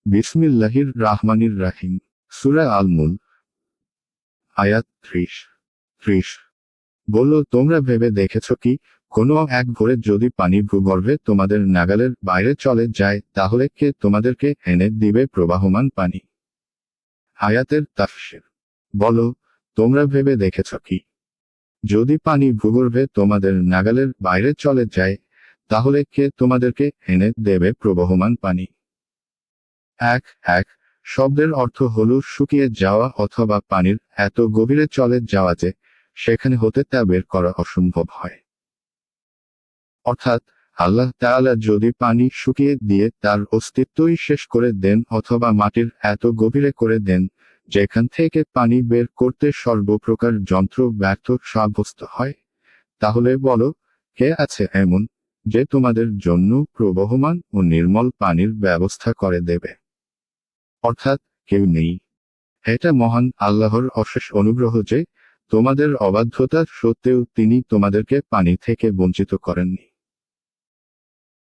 বিসমিল্লাহির রাহমানির রাহিম। সূরা আল মুল্ক, আয়াত 30। বলল, তোমরা ভেবে দেখেছ কি, কোনো এক ভোরে যদি পানি ভূগর্ভে তোমাদের নাগালের বাইরে চলে যায়, তাহলে কে তোমাদেরকে এনে দিবে প্রবাহমান পানি? আয়াতের তাফসীর। বলো, তোমরা ভেবে দেখেছ কি, যদি পানি ভূগর্ভে তোমাদের নাগালের বাইরে চলে যায়, তাহলে কে তোমাদেরকে এনে দেবে প্রবহমান পানি? এক শব্দের অর্থ হল শুকিয়ে যাওয়া অথবা পানির এত গভীরে চলে যাওয়া যে সেখানে হতে তা বের করা অসম্ভব হয়। অর্থাৎ আল্লাহ তাআলা যদি পানি শুকিয়ে দিয়ে তার অস্তিত্বই শেষ করে দেন অথবা মাটির এত গভীরে করে দেন যেখান থেকে পানি বের করতে সর্বপ্রকার যন্ত্র ব্যর্থ সাব্যস্ত হয়, তাহলে বলো, কে আছে এমন যে তোমাদের জন্য প্রবহমান ও নির্মল পানির ব্যবস্থা করে দেবে? অর্থাৎ কেউ নেই। এটা মহান আল্লাহর অশেষ অনুগ্রহ যে তোমাদের অবাধ্যতা সত্ত্বেও তিনি তোমাদেরকে পানি থেকে বঞ্চিত করেননি।